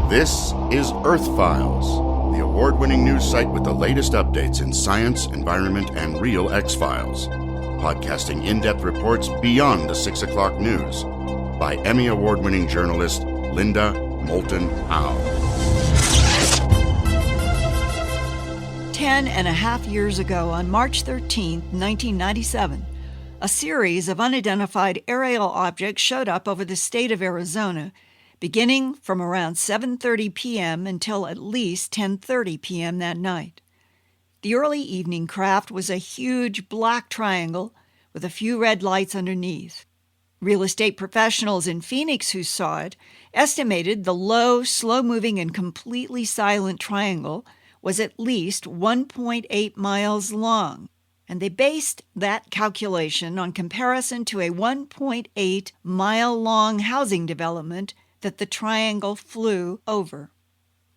This is Earthfiles, the award-winning news site with the latest updates in science, environment, and real X-Files. Podcasting in-depth reports beyond the 6 o'clock news by Emmy Award-winning journalist Linda Moulton Howe. 10.5 years ago, on March 13, 1997, a series of unidentified aerial objects showed up over the state of Arizona, beginning from around 7:30 p.m. until at least 10:30 p.m. that night. The early evening craft was a huge black triangle with a few red lights underneath. Real estate professionals in Phoenix who saw it estimated the low, slow-moving, and completely silent triangle was at least 1.8 miles long, and they based that calculation on comparison to a 1.8-mile-long housing development that the triangle flew over.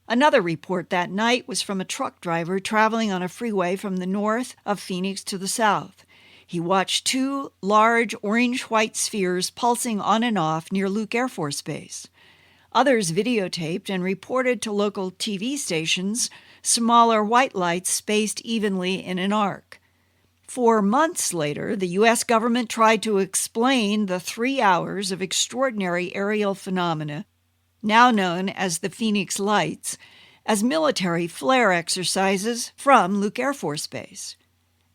Another report that night was from a truck driver traveling on a freeway from the north of Phoenix to the south. He watched two large orange-white spheres pulsing on and off near Luke Air Force Base. Others videotaped and reported to local TV stations smaller white lights spaced evenly in an arc. 4 months later, the U.S. government tried to explain the 3 hours of extraordinary aerial phenomena, now known as the Phoenix Lights, as military flare exercises from Luke Air Force Base.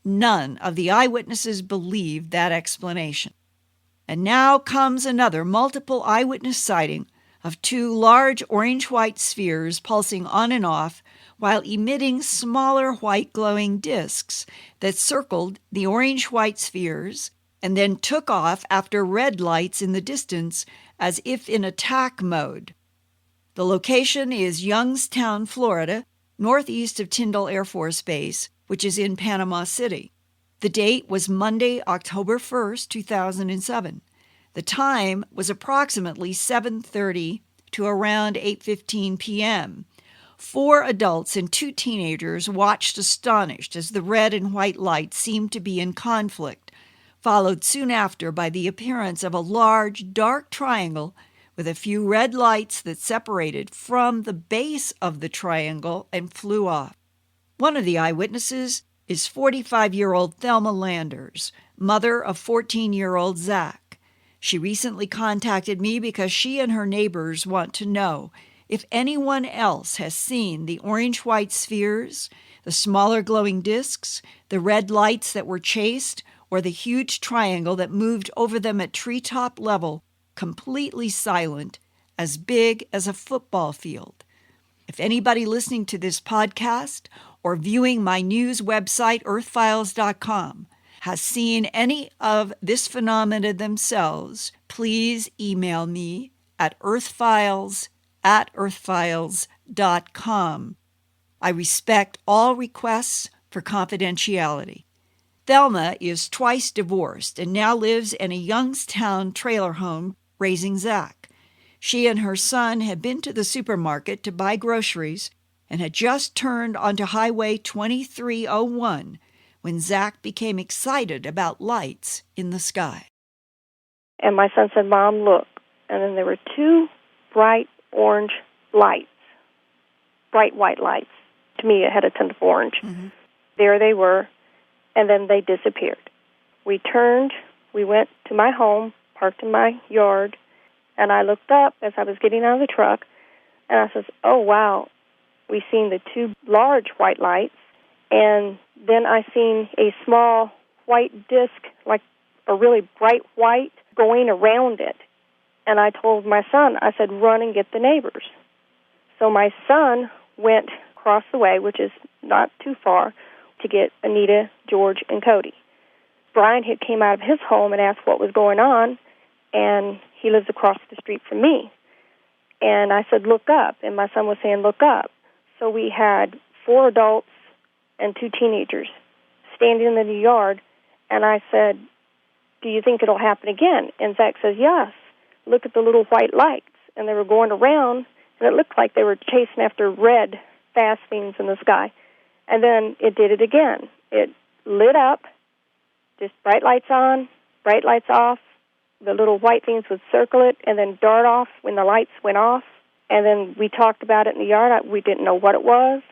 None of the eyewitnesses believed that explanation. And now comes another multiple eyewitness sighting of two large orange-white spheres pulsing on and off while emitting smaller white glowing discs that circled the orange-white spheres and then took off after red lights in the distance as if in attack mode. The location is Youngstown, Florida, northeast of Tyndall Air Force Base, which is in Panama City. The date was Monday, October 1st, 2007. The time was approximately 7:30 to around 8:15 p.m. 4 adults and 2 teenagers watched astonished as the red and white lights seemed to be in conflict, followed soon after by the appearance of a large, dark triangle with a few red lights that separated from the base of the triangle and flew off. One of the eyewitnesses is 45-year-old Thelma Landers, mother of 14-year-old Zach. She recently contacted me because she and her neighbors want to know if anyone else has seen the orange-white spheres, the smaller glowing discs, the red lights that were chased, or the huge triangle that moved over them at treetop level, completely silent, as big as a football field. If anybody listening to this podcast or viewing my news website, earthfiles.com, has seen any of this phenomena themselves, please email me at earthfiles@earthfiles.com. I respect all requests for confidentiality. Thelma is twice divorced and now lives in a Youngstown trailer home raising Zach. She and her son had been to the supermarket to buy groceries and had just turned onto Highway 2301 when Zach became excited about lights in the sky. And my son said, "Mom, look." And then there were 2 bright orange lights, bright white lights. To me, it had a ton of orange. Mm-hmm. There they were, and then they disappeared. We turned, we went to my home, parked in my yard, and I looked up as I was getting out of the truck, and I said, "Oh, wow." We seen the 2 large white lights, and then I seen a small white disc, like a really bright white, going around it. And I told my son, I said, "Run and get the neighbors." So my son went across the way, which is not too far, to get Anita, George, and Cody. Brian had came out of his home and asked what was going on, and he lives across the street from me. And I said, "Look up." And my son was saying, "Look up." So we had 4 adults and 2 teenagers standing in the yard, and I said, "Do you think it'll happen again?" And Zach says, "Yes. Look at the little white lights." And they were going around, and it looked like they were chasing after red fast things in the sky. And then it did it again. It lit up, just bright lights on, bright lights off. The little white things would circle it and then dart off when the lights went off. And then we talked about it in the yard. We didn't know what it was.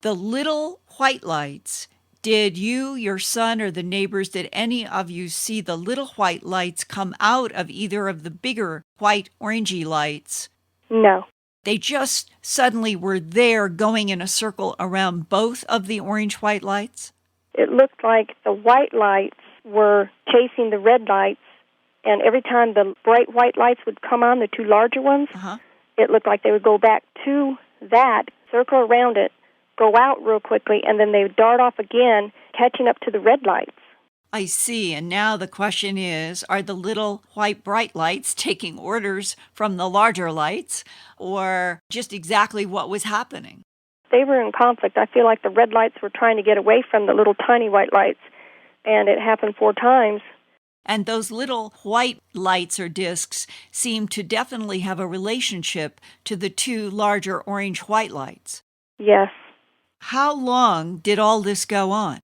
The little white lights, did you, your son, or the neighbors, did any of you see the little white lights come out of either of the bigger white orangey lights? No. They just suddenly were there going in a circle around both of the orange-white lights? It looked like the white lights were chasing the red lights, and every time the bright white lights would come on, the two larger ones, it looked like they would go back to that, circle around it, go out real quickly, and then they would dart off again, catching up to the red lights. I see. And now the question is, are the little white bright lights taking orders from the larger lights, or just exactly what was happening? They were in conflict. I feel like the red lights were trying to get away from the little tiny white lights, and it happened 4 times. And those little white lights or discs seem to definitely have a relationship to the two larger orange-white lights. Yes. How long did all this go on?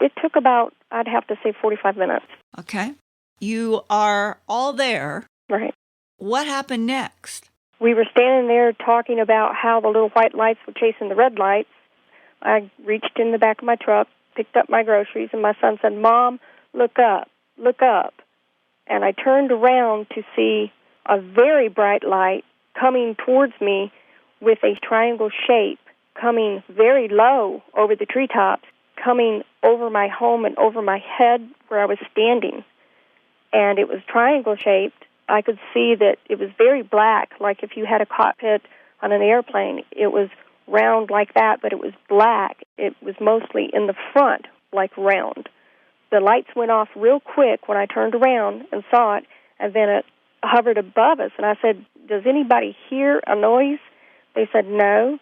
It took about, I'd have to say, 45 minutes. Okay. You are all there. Right. What happened next? We were standing there talking about how the little white lights were chasing the red lights. I reached in the back of my truck, picked up my groceries, and my son said, "Mom, look up, look up." And I turned around to see a very bright light coming towards me with a triangle shape, coming very low over the treetops, coming over my home and over my head where I was standing. And it was triangle-shaped. I could see that it was very black, like if you had a cockpit on an airplane. It was round like that, but it was black. It was mostly in the front, like round. The lights went off real quick when I turned around and saw it, and then it hovered above us. And I said, "Does anybody hear a noise?" They said, "No."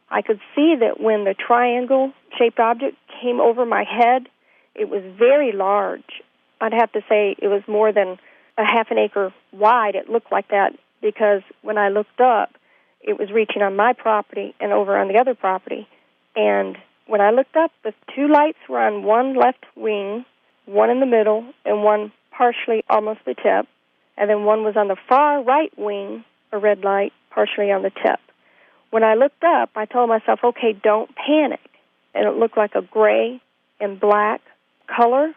I could see that when the triangle-shaped object came over my head, it was very large. I'd have to say it was more than a half an acre wide. It looked like that because when I looked up, it was reaching on my property and over on the other property. And when I looked up, the 2 lights were on one left wing, one in the middle, and one partially almost the tip. And then one was on the far right wing, a red light, partially on the tip. When I looked up, I told myself, okay, don't panic. And it looked like a gray and black color.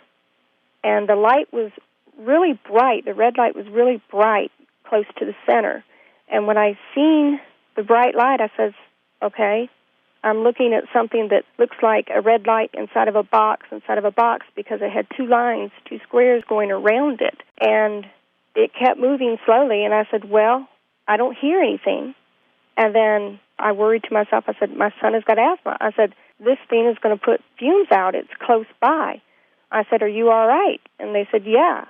And the light was really bright. The red light was really bright, close to the center. And when I seen the bright light, I says, okay, I'm looking at something that looks like a red light inside of a box, because it had 2 lines, 2 squares going around it. And it kept moving slowly, and I said, well, I don't hear anything. And then I worried to myself. I said, my son has got asthma. I said, this thing is going to put fumes out. It's close by. I said, are you all right? And they said, yeah.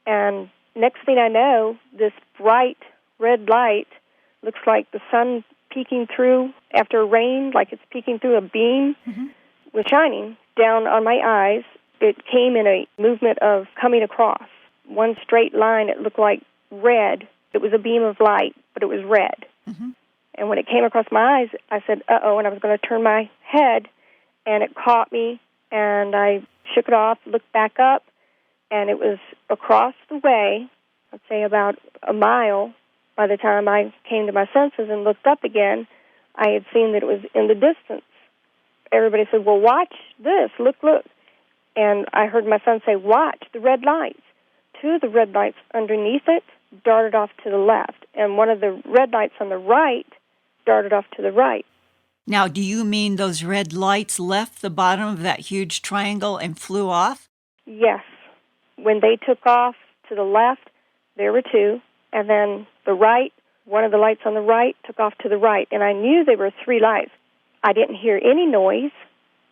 And next thing I know, this bright red light looks like the sun peeking through after rain, like it's peeking through a beam, was shining down on my eyes. It came in a movement of coming across. One straight line, it looked like red. It was a beam of light, but it was red. And when it came across my eyes, I said, uh-oh, and I was going to turn my head, and it caught me, and I shook it off, looked back up, and it was across the way, I'd say about a mile. By the time I came to my senses and looked up again, I had seen that it was in the distance. Everybody said, well, watch this, look. And I heard my son say, watch the red lights. 2 of the red lights underneath it darted off to the left, and one of the red lights on the right darted off to the right. Now, do you mean those red lights left the bottom of that huge triangle and flew off? Yes. When they took off to the left, there were 2, and then the right, one of the lights on the right took off to the right, and I knew there were 3 lights. I didn't hear any noise,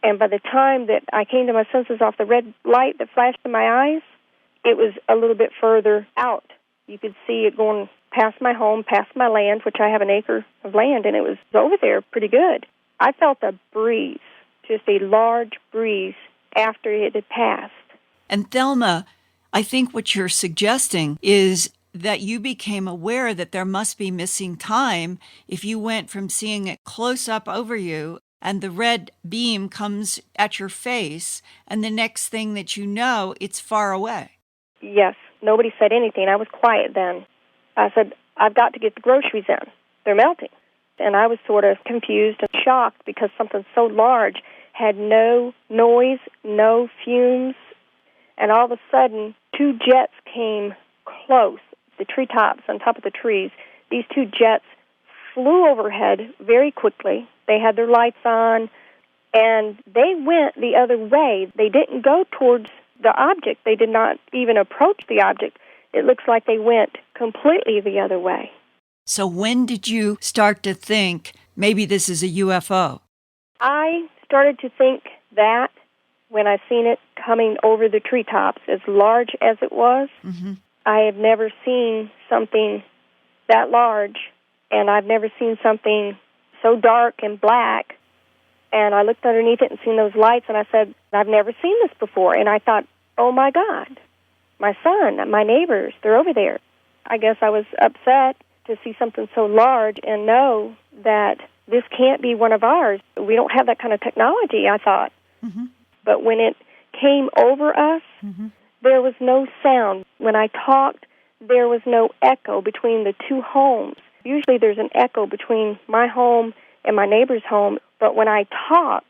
and by the time that I came to my senses off the red light that flashed in my eyes, it was a little bit further out. You could see it going past my home, past my land, which I have an acre of land, and it was over there pretty good. I felt a breeze, just a large breeze, after it had passed. And Thelma, I think what you're suggesting is that you became aware that there must be missing time if you went from seeing it close up over you and the red beam comes at your face, and the next thing that you know, it's far away. Yes. Nobody said anything. I was quiet then. I said, I've got to get the groceries in. they're melting. And I was sort of confused and shocked because something so large had no noise, no fumes, and all of a sudden, two jets came close, the treetops on top of the trees. These two jets flew overhead very quickly. They had their lights on, and they went the other way. They didn't go towards the object. They did not even approach the object. It looks like they went completely the other way. So when did you start to think, maybe this is a UFO? I started to think that when I seen it coming over the treetops, as large as it was. Mm-hmm. I have never seen something that large, and I've never seen something so dark and black. And I looked underneath it and seen those lights, and I said, I've never seen this before. And I thought, oh, my God, my son, my neighbors, they're over there. I guess I was upset to see something so large and know that this can't be one of ours. We don't have that kind of technology, I thought. Mm-hmm. But when it came over us, Mm-hmm. there was no sound. When I talked, there was no echo between the two homes. Usually there's an echo between my home and my neighbor's home, but when I talked,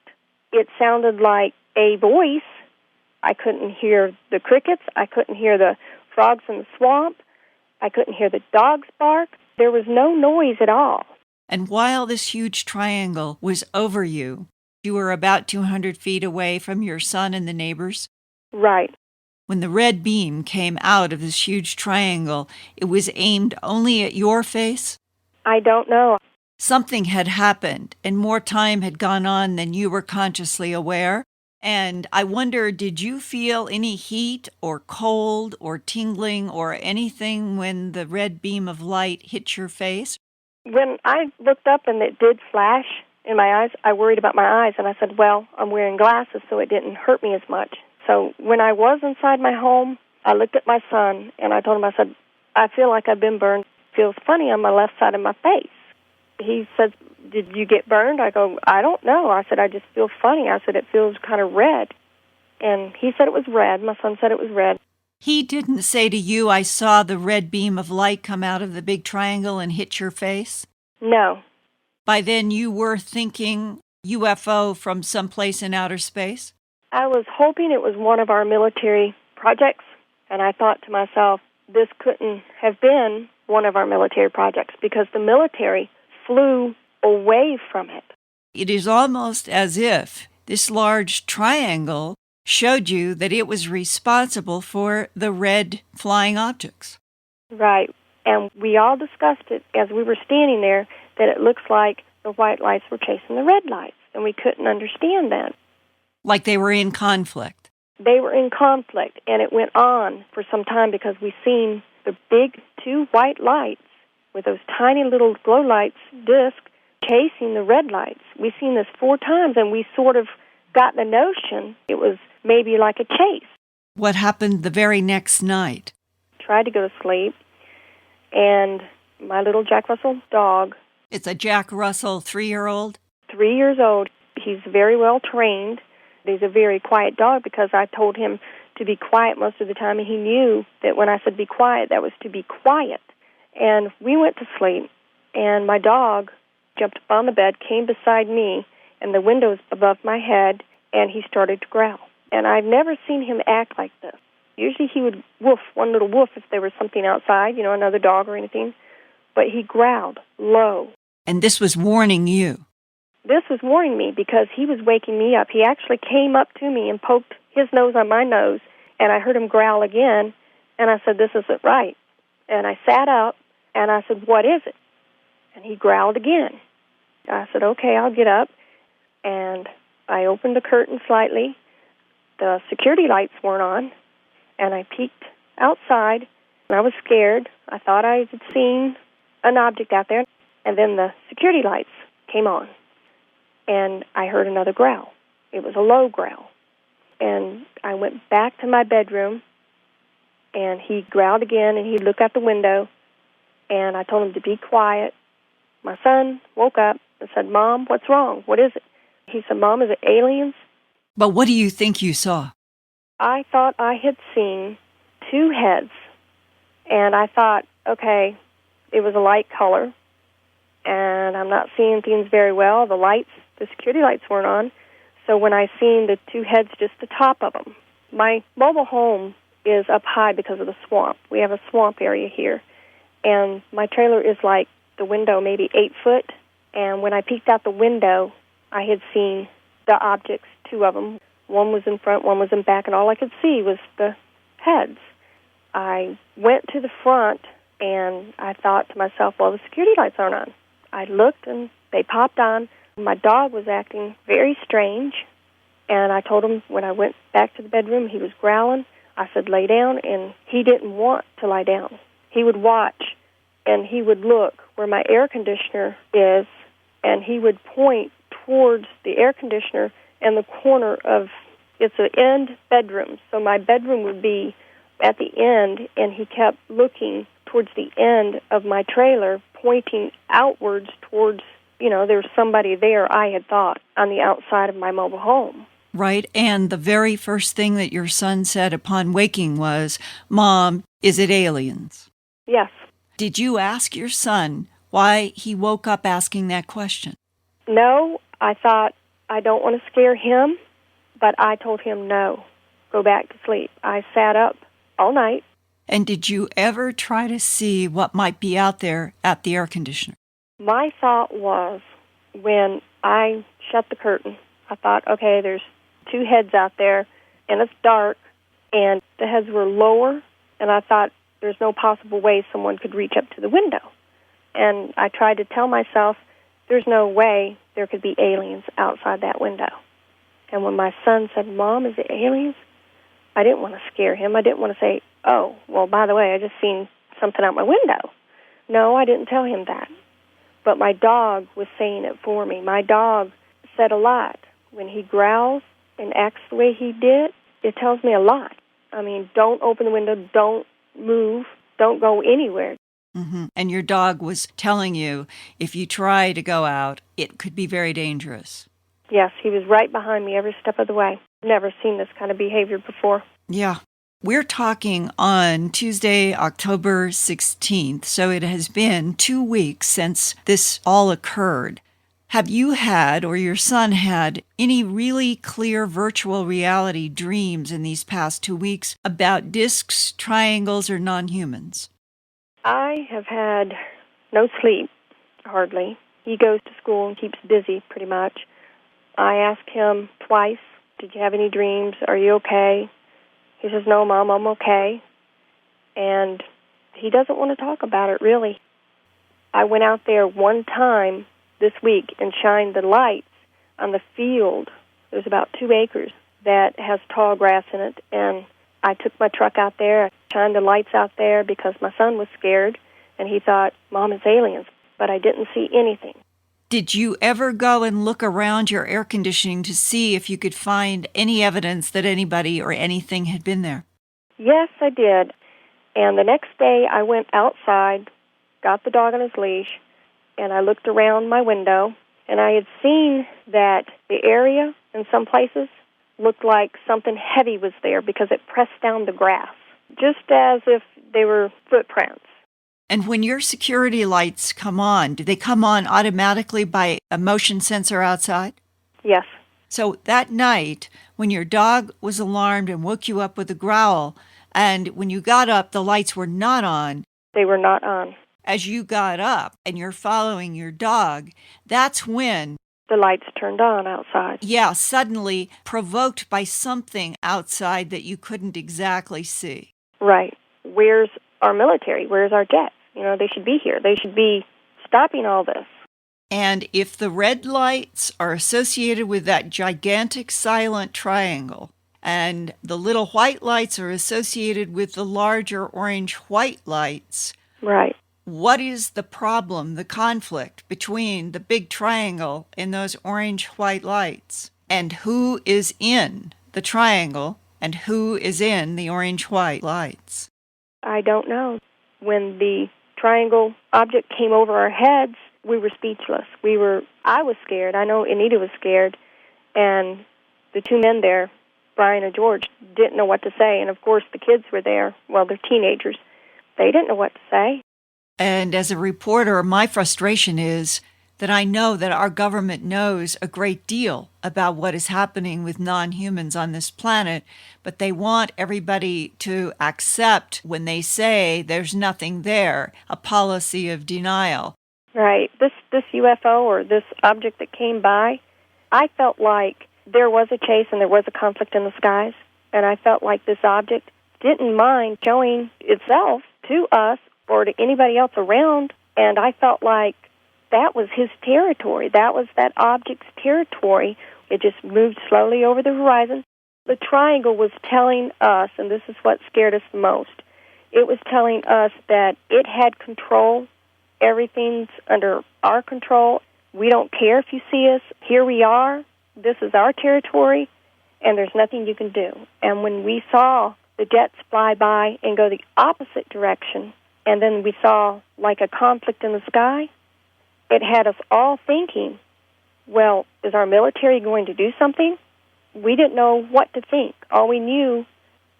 it sounded like a voice. I couldn't hear the crickets. I couldn't hear the frogs in the swamp. I couldn't hear the dogs bark. There was no noise at all. And while this huge triangle was over you, you were about 200 feet away from your son and the neighbors? Right. When the red beam came out of this huge triangle, it was aimed only at your face? I don't know. Something had happened, and more time had gone on than you were consciously aware. And I wonder, did you feel any heat or cold or tingling or anything when the red beam of light hit your face? When I looked up and it did flash in my eyes, I worried about my eyes, and I said, well, I'm wearing glasses, so it didn't hurt me as much. So when I was inside my home, I looked at my son, and I told him, I said, I feel like I've been burned. It feels funny on my left side of my face. He said, did you get burned? I go, I don't know. I said, I just feel funny. I said, it feels kind of red. And he said it was red. My son said it was red. He didn't say to you, I saw the red beam of light come out of the big triangle and hit your face? No. By then you were thinking UFO from someplace in outer space? I was hoping it was one of our military projects, and I thought to myself, this couldn't have been one of our military projects because the military flew away from it. It is almost as if this large triangle showed you that it was responsible for the red flying objects. Right. And we all discussed it as we were standing there, that it looks like the white lights were chasing the red lights, and we couldn't understand that. Like they were in conflict. They were in conflict, and it went on for some time because we seen the big two white lights with those tiny little glow lights disc chasing the red lights. We seen this 4 times, and we sort of got the notion it was maybe like a chase. What happened the very next night? Tried to go to sleep, and my little Jack Russell dog. It's a Jack Russell 3-year-old? 3 years old. He's very well trained. He's a very quiet dog because I told him to be quiet most of the time, and he knew that when I said be quiet, that was to be quiet. And we went to sleep, and my dog jumped up on the bed, came beside me, and the window's above my head, and he started to growl. And I've never seen him act like this. Usually he would woof, one little woof if there was something outside, another dog or anything. But he growled low. And this was warning you? This was warning me because he was waking me up. He actually came up to me and poked his nose on my nose, and I heard him growl again, and I said, this isn't right. And I sat up, and I said, what is it? And he growled again. I said, okay, I'll get up. And I opened the curtain slightly. The security lights weren't on, and I peeked outside, and I was scared. I thought I had seen an object out there, and then the security lights came on, and I heard another growl. It was a low growl. And I went back to my bedroom, and he growled again, and he looked out the window, and I told him to be quiet. My son woke up and said, Mom, what's wrong? What is it? He said, Mom, is it aliens? But what do you think you saw? I thought I had seen 2 heads, and I thought, okay, it was a light color, and I'm not seeing things very well. The security lights weren't on. So when I seen the two heads, just the top of them, my mobile home is up high because of the swamp. We have a swamp area here, and my trailer is like the window maybe 8 foot, and when I peeked out the window, I had seen the objects, two of them. One was in front, one was in back, and all I could see was the heads. I went to the front, and I thought to myself, well, the security lights aren't on. I looked, and they popped on. My dog was acting very strange, and I told him when I went back to the bedroom, he was growling. I said, lay down, and he didn't want to lie down. He would watch, and he would look where my air conditioner is, and he would point towards the air conditioner and the corner of, it's an end bedroom, so my bedroom would be at the end, and he kept looking towards the end of my trailer, pointing outwards towards, there was somebody there, I had thought, on the outside of my mobile home. Right, and the very first thing that your son said upon waking was, Mom, is it aliens? Yes. Did you ask your son why he woke up asking that question? No, I thought, I don't want to scare him, but I told him no, go back to sleep. I sat up all night. And did you ever try to see what might be out there at the air conditioner? My thought was, when I shut the curtain, I thought, okay, there's two heads out there, and it's dark, and the heads were lower, and I thought there's no possible way someone could reach up to the window. And I tried to tell myself, there's no way there could be aliens outside that window. And when my son said, Mom, is it aliens? I didn't want to scare him. I didn't want to say, oh, well, by the way, I just seen something out my window. No, I didn't tell him that. But my dog was saying it for me. My dog said a lot. When he growls and acts the way he did, it tells me a lot. I mean, don't open the window, don't move, don't go anywhere. Mm-hmm. And your dog was telling you, if you try to go out, it could be very dangerous. Yes, he was right behind me every step of the way. Never seen this kind of behavior before. Yeah. We're talking on Tuesday, October 16th, so it has been 2 weeks since this all occurred. Have you had, or your son had, any really clear virtual reality dreams in these past 2 weeks about discs, triangles, or non-humans? I have had no sleep, hardly. He goes to school and keeps busy, pretty much. I asked him twice, did you have any dreams? Are you okay? He says, no, Mom, I'm okay. And he doesn't want to talk about it, really. I went out there one time this week and shined the lights on the field. There's about 2 acres that has tall grass in it, and I took my truck out there, I shined the lights out there because my son was scared, and he thought, Mom, it's aliens, but I didn't see anything. Did you ever go and look around your air conditioning to see if you could find any evidence that anybody or anything had been there? Yes, I did. And the next day I went outside, got the dog on his leash, and I looked around my window, and I had seen that the area in some places looked like something heavy was there because it pressed down the grass, just as if they were footprints. And when your security lights come on, do they come on automatically by a motion sensor outside? Yes. So that night, when your dog was alarmed and woke you up with a growl, and when you got up, the lights were not on. They were not on. As you got up and you're following your dog, that's when the lights turned on outside. Yeah, suddenly provoked by something outside that you couldn't exactly see. Right. Where's our military? Where's our jets? They should be here. They should be stopping all this. And if the red lights are associated with that gigantic silent triangle, and the little white lights are associated with the larger orange-white lights, right. What is the problem, the conflict between the big triangle and those orange-white lights? And who is in the triangle and who is in the orange-white lights? I don't know. When the triangle object came over our heads, we were speechless. I was scared. I know Anita was scared. And the 2 men there, Brian and George, didn't know what to say. And, of course, the kids were there. Well, they're teenagers. They didn't know what to say. And as a reporter, my frustration is that I know that our government knows a great deal about what is happening with non-humans on this planet, but they want everybody to accept when they say there's nothing there, a policy of denial. Right. This UFO or this object that came by, I felt like there was a chase and there was a conflict in the skies, and I felt like this object didn't mind showing itself to us or to anybody else around, and I felt like that was his territory. That was that object's territory. It just moved slowly over the horizon. The triangle was telling us, and this is what scared us the most, it was telling us that it had control. Everything's under our control. We don't care if you see us. Here we are. This is our territory, and there's nothing you can do. And when we saw the jets fly by and go the opposite direction, and then we saw like a conflict in the sky, it had us all thinking, well, is our military going to do something? We didn't know what to think. All we knew,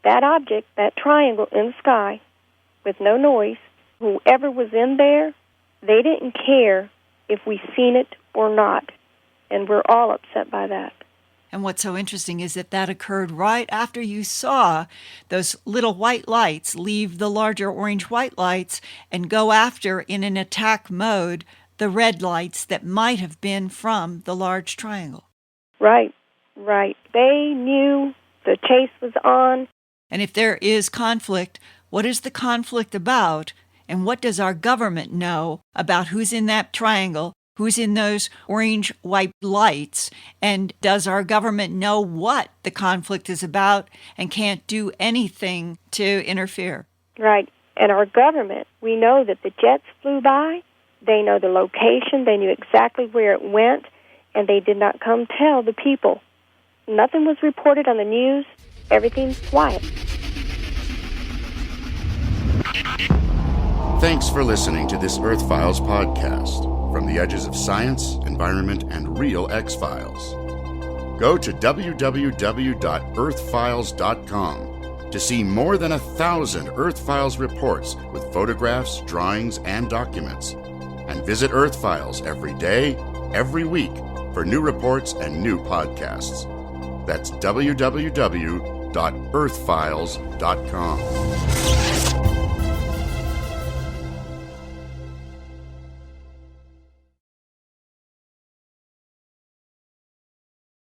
that object, that triangle in the sky, with no noise, whoever was in there, they didn't care if we seen it or not. And we're all upset by that. And what's so interesting is that occurred right after you saw those little white lights leave the larger orange-white lights and go after, in an attack mode, the red lights that might have been from the large triangle. Right. They knew the chase was on. And if there is conflict, what is the conflict about? And what does our government know about who's in that triangle, who's in those orange-white lights? And does our government know what the conflict is about and can't do anything to interfere? Right. And our government, we know that the jets flew by. They know the location. They knew exactly where it went, and they did not come tell the people. Nothing was reported on the news. Everything's quiet. Thanks for listening to this Earthfiles podcast, from the edges of science, environment, and real X-Files. Go to www.earthfiles.com to see more than 1,000 Earthfiles reports with photographs, drawings, and documents. And visit Earthfiles every day, every week, for new reports and new podcasts. That's www.earthfiles.com.